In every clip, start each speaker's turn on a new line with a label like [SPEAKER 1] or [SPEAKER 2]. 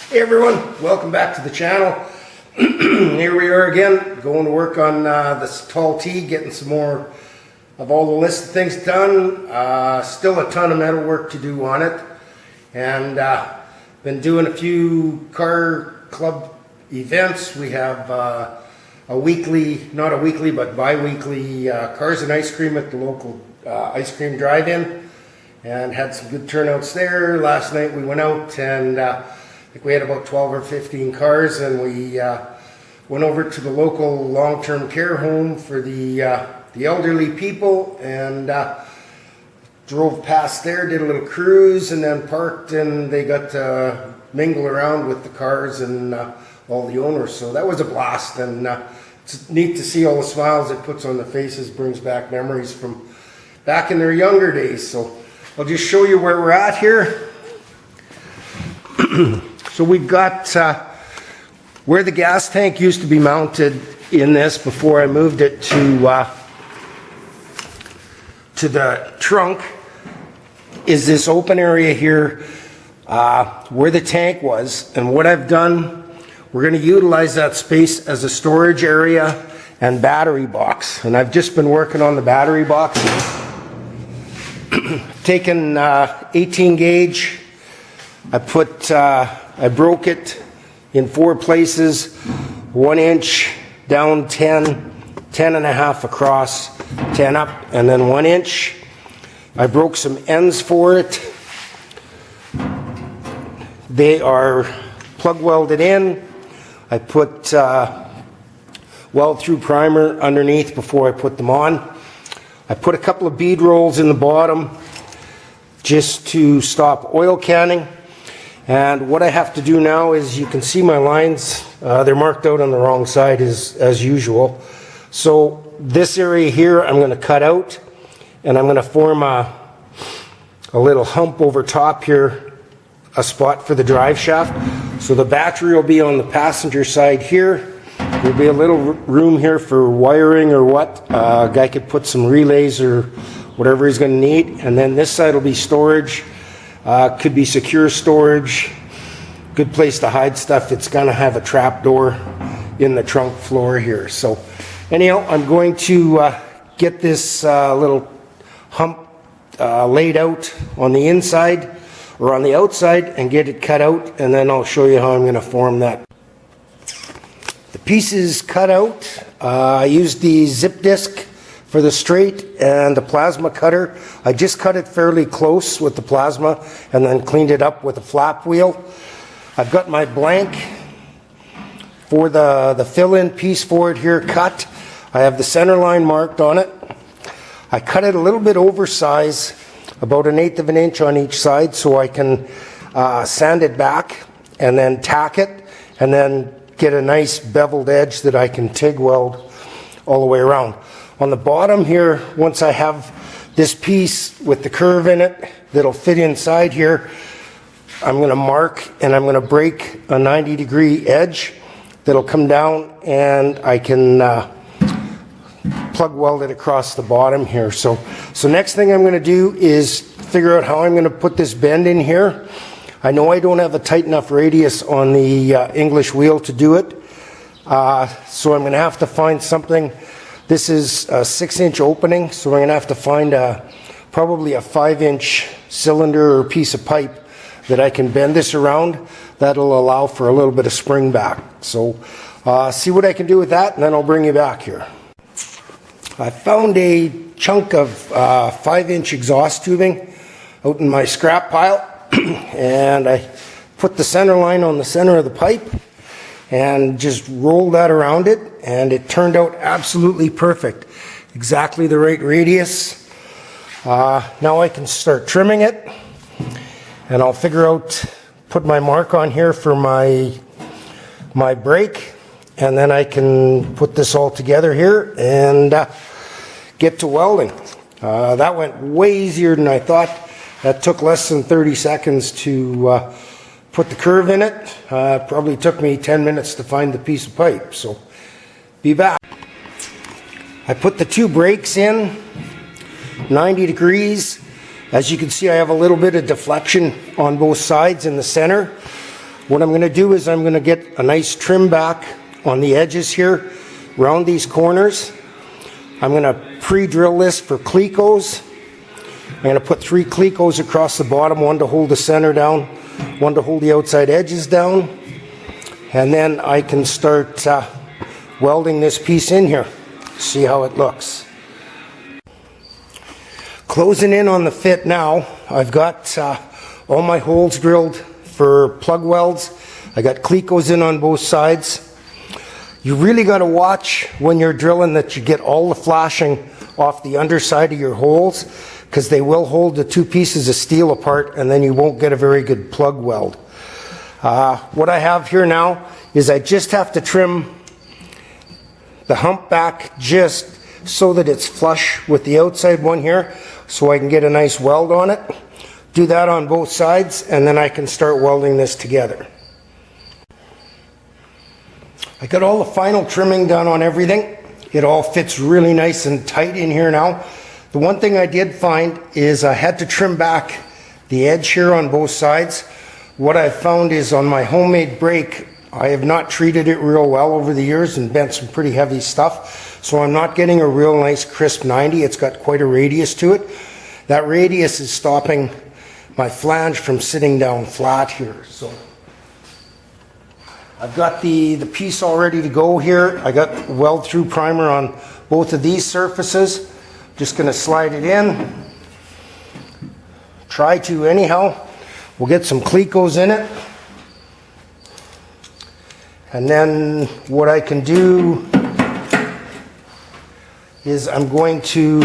[SPEAKER 1] Hey everyone, welcome back to the channel. Here we are again, going to work on this tall T, getting some more of all the list of things done. Still a ton of metal work to do on it, and been doing a few car club events. We have a weekly, not a weekly, but bi-weekly cars and ice cream at the local ice cream drive-in, and had some good turnouts there. Last night we went out and I think we had about 12 or 15 cars, and we went over to the local long-term care home for the elderly people, and drove past there, did a little cruise, and then parked, and they got to mingle around with the cars and all the owners. So that was a blast, and it's neat to see all the smiles it puts on the faces, brings back memories from back in their younger days. So I'll just show you where we're at here. So we've got where the gas tank used to be mounted in this before I moved it to the trunk is this open area here where the tank was. And what I've done, we're going to utilize that space as a storage area and battery box. And I've just been working on the battery box. Taken 18 gauge. I broke it in 4 places, 1 inch down 10, 10 and a half across, 10 up, and then 1 inch. I broke some ends for it. They are plug welded in. I put weld through primer underneath before I put them on. I put a couple of bead rolls in the bottom just to stop oil canning. And what I have to do now is, you can see my lines, they're marked out on the wrong side as usual. So this area here I'm going to cut out, and I'm going to form a little hump over top here, a spot for the drive shaft. So the battery will be on the passenger side here. There'll be a little room here for wiring or what. A guy could put some relays or whatever he's going to need. And then this side will be storage. Could be secure storage, good place to hide stuff. It's going to have a trap door in the trunk floor here. So anyhow, I'm going to get this little hump laid out on the inside or on the outside and get it cut out, and then I'll show you how I'm going to form that. The pieces cut out, I used the zip disc for the straight and the plasma cutter. I just cut it fairly close with the plasma and then cleaned it up with a flap wheel. I've got my blank for the fill-in piece for it here cut. I have the center line marked on it. I cut it a little bit oversized, about 1/8 of an inch on each side, so I can sand it back and then tack it and then get a nice beveled edge that I can TIG weld all the way around. On the bottom here, once I have this piece with the curve in it that'll fit inside here, I'm going to mark and I'm going to break a 90-degree edge that'll come down, and I can plug weld it across the bottom here. So next thing I'm going to do is figure out how I'm going to put this bend in here. I know I don't have a tight enough radius on the English wheel to do it, so I'm going to have to find something. This is a 6-inch opening, so I'm going to have to find probably a 5-inch cylinder or piece of pipe that I can bend this around. That'll allow for a little bit of spring back. So see what I can do with that, and then I'll bring you back here. I found a chunk of 5-inch exhaust tubing out in my scrap pile, and I put the center line on the center of the pipe and just rolled that around it, and it turned out absolutely perfect. Exactly the right radius. Now I can start trimming it, and I'll figure out, put my mark on here for my brake, and then I can put this all together here and get to welding. That went way easier than I thought. That took less than 30 seconds to put the curve in it. Probably took me 10 minutes to find the piece of pipe. So be back. I put the 2 brakes in, 90 degrees. As you can see, I have a little bit of deflection on both sides in the center. What I'm going to do is I'm going to get a nice trim back on the edges here, around these corners. I'm going to pre-drill this for clecos. I'm going to put 3 clecos across the bottom, one to hold the center down, one to hold the outside edges down. And then I can start welding this piece in here. See how it looks. Closing in on the fit now. I've got all my holes drilled for plug welds. I got clecos in on both sides. You really got to watch when you're drilling that you get all the flashing off the underside of your holes, because they will hold the 2 pieces of steel apart and then you won't get a very good plug weld. What I have here now is I just have to trim the hump back just so that it's flush with the outside one here, so I can get a nice weld on it. Do that on both sides and then I can start welding this together. I got all the final trimming done on everything. It all fits really nice and tight in here now. The one thing I did find is I had to trim back the edge here on both sides. What I've found is on my homemade brake, I have not treated it real well over the years and bent some pretty heavy stuff. So I'm not getting a real nice crisp 90. It's got quite a radius to it. That radius is stopping my flange from sitting down flat here. So I've got the piece all ready to go here. I got weld through primer on both of these surfaces. Just going to slide it in. Try to anyhow. We'll get some clecos in it. And then what I can do is I'm going to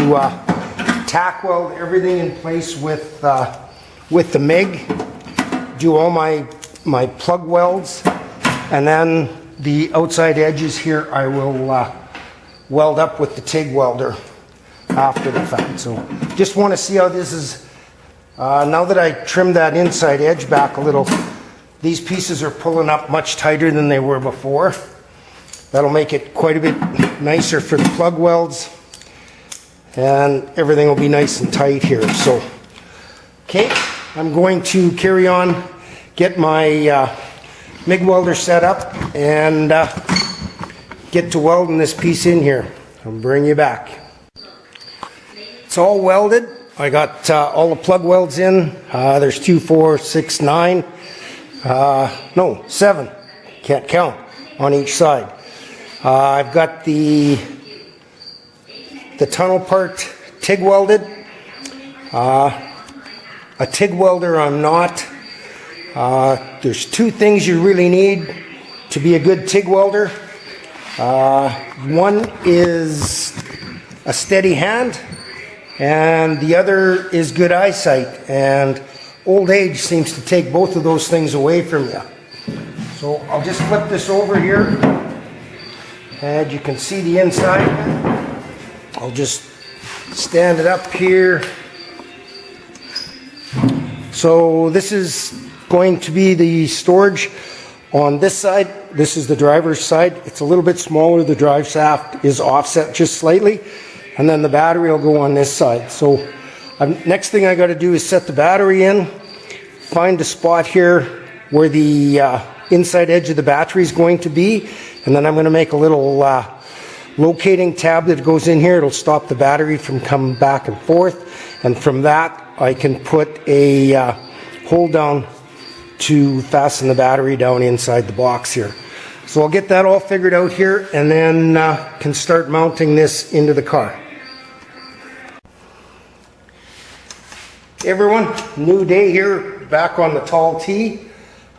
[SPEAKER 1] tack weld everything in place with the MIG. Do all my plug welds. And then the outside edges here I will weld up with the TIG welder after the fact. So just want to see how this is. Now that I trimmed that inside edge back a little, these pieces are pulling up much tighter than they were before. That'll make it quite a bit nicer for the plug welds, and everything will be nice and tight here. So, okay, I'm going to carry on, get my MIG welder set up, and get to welding this piece in here. I'll bring you back. It's all welded. I got all the plug welds in. There's 2, 4, 6, 9. No, 7. Can't count on each side. I've got the tunnel part TIG welded. A TIG welder I'm not. There's 2 things you really need to be a good TIG welder. One is a steady hand, and the other is good eyesight, and old age seems to take both of those things away from you. So I'll just flip this over here, and you can see the inside. I'll just stand it up here. So this is going to be the storage on this side. This is the driver's side. It's a little bit smaller. The drive shaft is offset just slightly, and then the battery will go on this side. So next thing I got to do is set the battery in, find a spot here where the inside edge of the battery is going to be, and then I'm going to make a little locating tab that goes in here. It'll stop the battery from coming back and forth, and from that I can put a hold down to fasten the battery down inside the box here. So I'll get that all figured out here, and then can start mounting this into the car. Hey everyone, new day here, back on the tall T.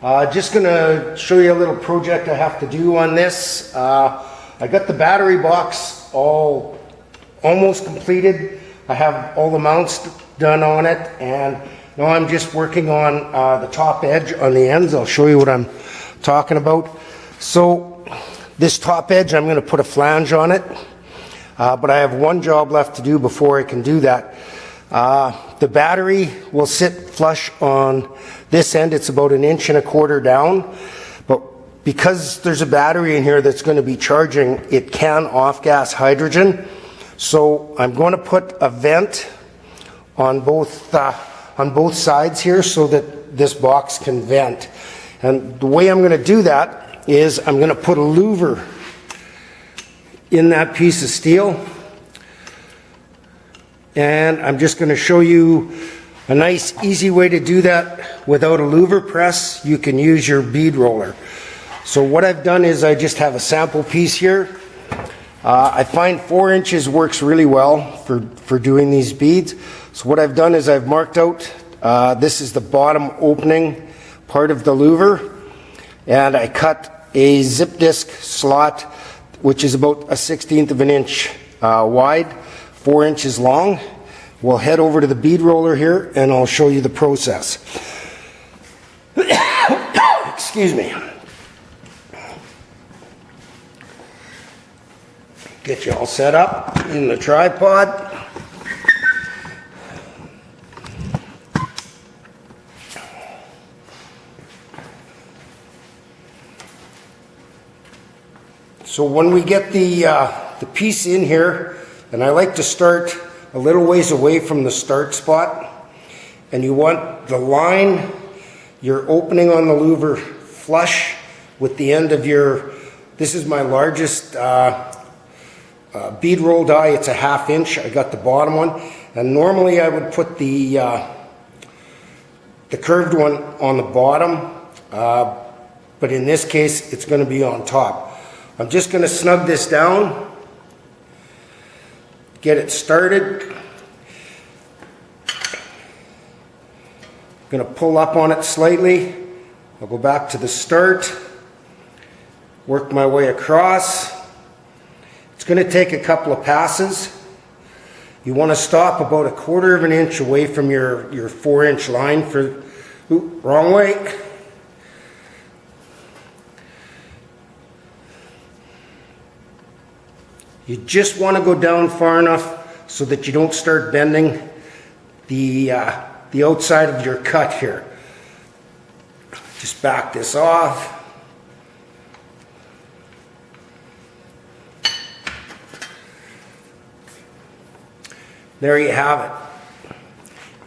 [SPEAKER 1] Just going to show you a little project I have to do on this. I got the battery box all almost completed. I have all the mounts done on it, and now I'm just working on the top edge on the ends. I'll show you what I'm talking about. So this top edge, I'm going to put a flange on it, but I have one job left to do before I can do that. The battery will sit flush on this end. It's about 1.25 inches down, but because there's a battery in here that's going to be charging, it can off-gas hydrogen. So I'm going to put a vent on both sides here so that this box can vent. And the way I'm going to do that is I'm going to put a louver in that piece of steel. And I'm just going to show you a nice, easy way to do that without a louver press. You can use your bead roller. So what I've done is I just have a sample piece here. I find 4 inches works really well for doing these beads. So what I've done is I've marked out, this is the bottom opening part of the louver, and I cut a zip disc slot, which is about a 1/16 of an inch wide, 4 inches long. We'll head over to the bead roller here and I'll show you the process. Excuse me. Get you all set up in the tripod. So when we get the piece in here, and I like to start a little ways away from the start spot, and you want the line, your opening on the louver flush with the end of your, this is my largest bead roll die, it's a 1/2 inch. I got the bottom one, and normally I would put the curved one on the bottom, but in this case it's going to be on top. I'm just going to snug this down, get it started. I'm going to pull up on it slightly. I'll go back to the start, work my way across. It's going to take a couple of passes. You want to stop about 1/4 of an inch away from your 4 inch line for, ooh, wrong way. You just want to go down far enough so that you don't start bending the outside of your cut here. Just back this off. There you have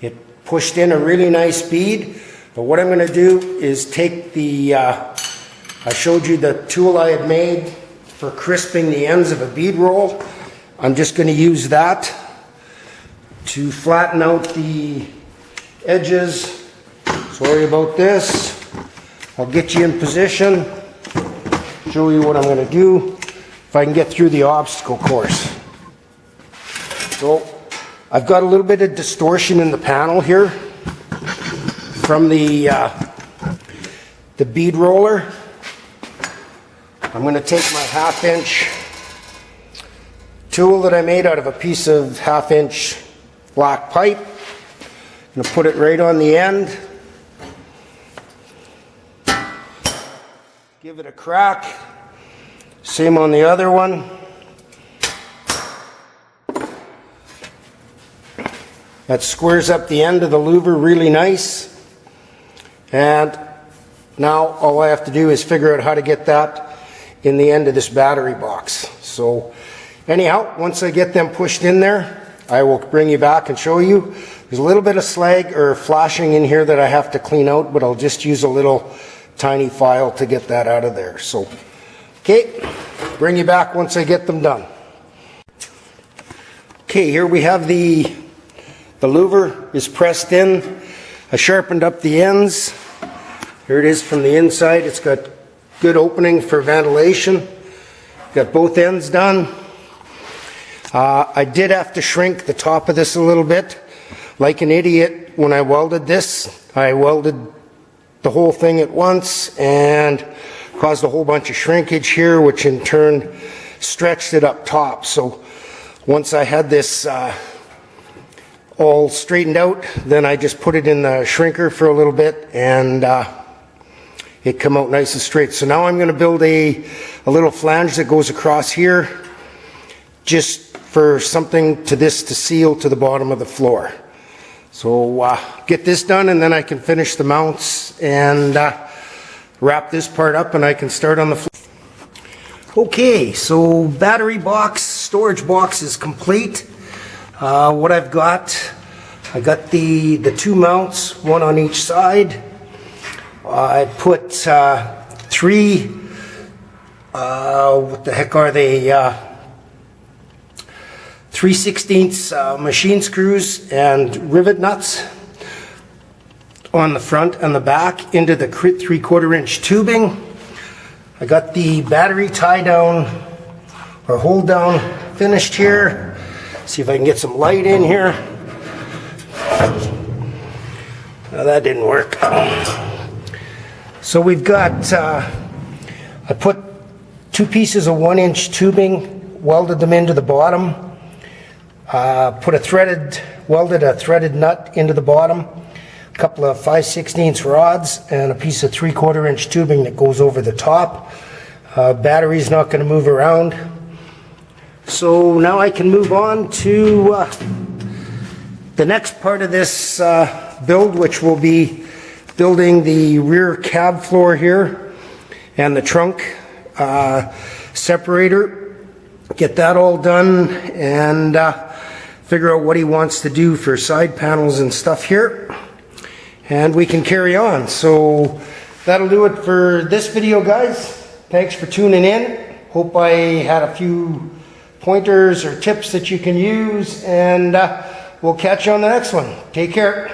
[SPEAKER 1] it. It pushed in a really nice bead, but what I'm going to do is take the, I showed you the tool I had made for crisping the ends of a bead roll. I'm just going to use that to flatten out the edges. Sorry about this. I'll get you in position, show you what I'm going to do if I can get through the obstacle course. So I've got a little bit of distortion in the panel here from the bead roller. I'm going to take my 1/2 inch tool that I made out of a piece of 1/2 inch black pipe. I'm going to put it right on the end. Give it a crack. Same on the other one. That squares up the end of the louver really nice. And now all I have to do is figure out how to get that in the end of this battery box. So anyhow, once I get them pushed in there, I will bring you back and show you. There's a little bit of slag or flashing in here that I have to clean out, but I'll just use a little tiny file to get that out of there. So, okay, bring you back once I get them done. Okay, here we have the louver is pressed in. I sharpened up the ends. Here it is from the inside. It's got good opening for ventilation. Got both ends done. I did have to shrink the top of this a little bit. Like an idiot, when I welded this, I welded the whole thing at once and caused a whole bunch of shrinkage here, which in turn stretched it up top. So once I had this all straightened out, then I just put it in the shrinker for a little bit, and it come out nice and straight. So now I'm going to build a little flange that goes across here, just for something to this to seal to the bottom of the floor. So get this done, and then I can finish the mounts and wrap this part up, and I can start on the floor. Okay, so battery box, storage box is complete. What I've got, I got the 2 mounts, one on each side. I put three, what the heck are they, 3/16 machine screws and rivet nuts on the front and the back into the 3/4 inch tubing. I got the battery tie down or hold down finished here. See if I can get some light in here. No, that didn't work. So we've got, I put 2 pieces of 1 inch tubing, welded them into the bottom, welded a threaded nut into the bottom, a couple of 5/16 rods, and a piece of 3/4 inch tubing that goes over the top. Battery's not going to move around. So now I can move on to the next part of this build, which will be building the rear cab floor here and the trunk separator. Get that all done and figure out what he wants to do for side panels and stuff here, and we can carry on. So that'll do it for this video, guys. Thanks for tuning in. Hope I had a few pointers or tips that you can use, and we'll catch you on the next one. Take care.